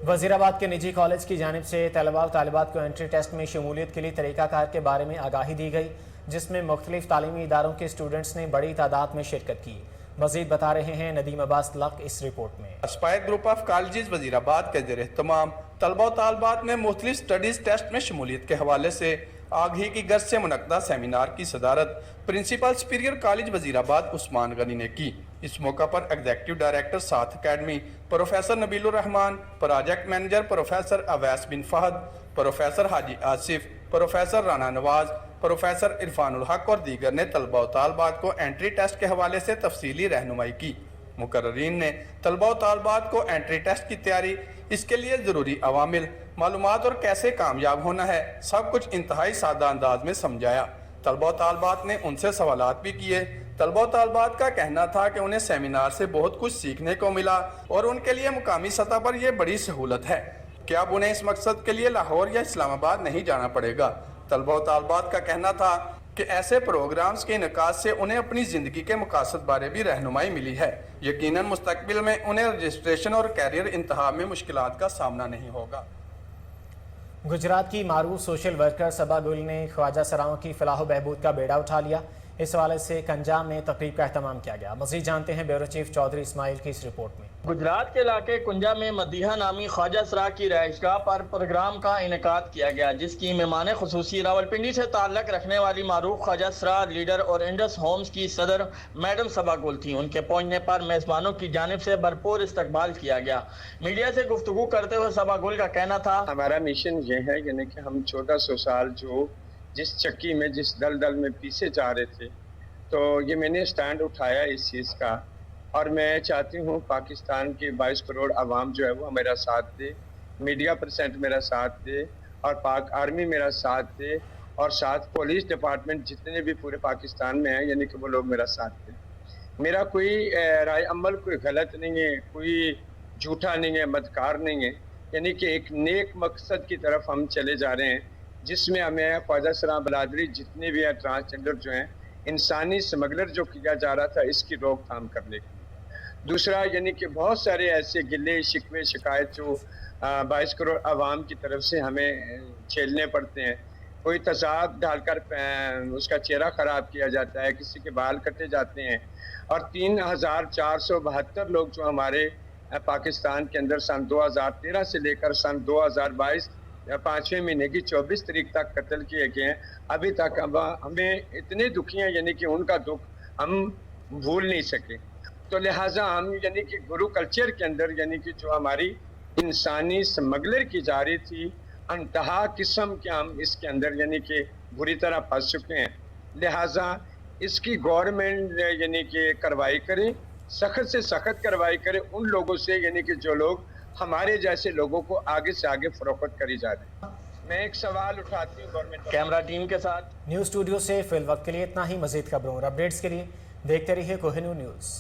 वजीराबाद के निजी कॉलेज की जानिब से तलबा और तालिबात को एंट्री टेस्ट में शमूलियत के लिए तरीक़ाकार के बारे में आगाही दी गई, जिसमें मुख्तलिफ तालीमी इदारों के स्टूडेंट्स ने बड़ी तादाद में शिरकत की। मजीद बता रहे हैं नदीम अब्बास लक इस रिपोर्ट में। Aspire group of colleges Wazirabad के ज़ेर एहतमाम तलबा और तालिबात में मुख्तलिफ स्टडीज़ टेस्ट में शमूलियत के हवाले से आगाही की गर्ज से मुनक्दा सेमिनार की सदारत principal superior college Wazirabad Usman Ghani ने की। इस मौका पर एग्जीक्यूटिव डायरेक्टर साथ academy professor Nabeelur Rehman, project manager professor Awais bin Fahad, professor Haji Asif, professor Rana Nawaz, professor Irfanul Haq और दीगर ने तलबा और तालिबात को एंट्री टेस्ट के हवाले से तफसीली रहनुमाई की। मुकर्रीन ने तलबा और तालिबात को एंट्री टेस्ट की तैयारी, इसके लिए ज़रूरी अवामिल, मालूमात और कैसे कामयाब होना है, सब कुछ इंतहाई सादा अंदाज में समझाया। तलबा और तालिबात ने उनसे सवालात भी किए। तलबा और तालिबात का कहना था कि उन्हें सेमिनार से बहुत कुछ सीखने को मिला और उनके लिए मुकामी सतह पर यह बड़ी सहूलत है कि अब उन्हें इस मकसद के लिए लाहौर या इस्लामाबाद नहीं जाना पड़ेगा। तलबा और तालिबात का कहना था कि ऐसे प्रोग्राम्स के इनकास से उन्हें अपनी ज़िंदगी के मकासद बारे भी रहनुमाई मिली है। यकीनन मुस्तकबिल में उन्हें रजिस्ट्रेशन और कैरियर इंतहाब में मुश्किलात का सामना नहीं होगा। गुजरात की मारूफ सोशल वर्कर सबा गुल ने ख्वाजा सराओं की फलाह बहबूद का बेड़ा उठा लिया। इस हवाले से कंजाम में तकरीब का अहतमाम किया गया। मज़ीद जानते हैं ब्यूरो चीफ चौधरी इस्माइल की इस रिपोर्ट में। गुजरात के इलाके कुंजा में मदीहा नामी ख्वाजा सरा की रहायशगाह पर प्रोग्राम का इनेकाद किया गया, जिसकी मेहमान खुसूसी रावलपिंडी से ताल्लुक़ रखने वाली मारूफ ख्वाजा सरा लीडर और इंडस होम्स की सदर मैडम सबा गुल थी। उनके पहुंचने पर मेज़बानों की जानिब से भरपूर इस्तकबाल किया गया। मीडिया से गुफ्तगू करते हुए सबा गुल का कहना था, हमारा मिशन ये है यानी कि हम 1400 साल जो जिस चक्की में जिस दलदल में पीछे जा रहे थे, तो ये मैंने स्टैंड उठाया इस चीज़ का और मैं चाहती हूँ पाकिस्तान के 22 करोड़ आवाम जो है वो मेरा साथ दे, मीडिया परसेंट मेरा साथ दे और पाक आर्मी मेरा साथ दे और साथ पुलिस डिपार्टमेंट जितने भी पूरे पाकिस्तान में हैं यानी कि वो लोग मेरा साथ दें। मेरा कोई राय अमल कोई गलत नहीं है, कोई झूठा नहीं है, मदकार नहीं है, यानी कि एक नेक मकसद की तरफ हम चले जा रहे हैं, जिसमें हमें ख्वाजा सरा बरादरी जितने भी हैं ट्रांसजेंडर जो हैं, इंसानी स्मगलर जो किया जा रहा था इसकी रोकथाम करने की। दूसरा यानी कि बहुत सारे ऐसे गिले शिकवे शिकायत जो 22 करोड़ आवाम की तरफ से हमें झेलने पड़ते हैं। कोई तजाब डालकर उसका चेहरा ख़राब किया जाता है, किसी के बाल कटे जाते हैं और 3472 लोग जो हमारे पाकिस्तान के अंदर सन 2013 से लेकर सन 2022 या 5वें महीने की 24 तारीख तक कत्ल किए गए हैं। अभी तक हमें इतने दुखी हैं यानी कि उनका दुख हम भूल नहीं सके। तो लिहाजा हम यानी कि गुरु कल्चर के अंदर यानी कि जो हमारी इंसानी स्मगलर की जा रही थी, अनतहा किस्म के हम इसके अंदर यानी कि बुरी तरह फंस चुके हैं। लिहाजा इसकी गवर्नमेंट यानी कि कार्रवाई करे, सख्त से सख्त कार्रवाई करे उन लोगों से यानी कि जो लोग हमारे जैसे लोगों को आगे से आगे फरोख्त करी जा रही है। मैं एक सवाल उठाती हूँ गवर्नमेंट। कैमरा टीम के साथ न्यूज़ स्टूडियो से फिल वक्त के लिए इतना ही। मजीद खबरों और अपडेट्स के लिए देखते रहिए कोहिनूर न्यूज़।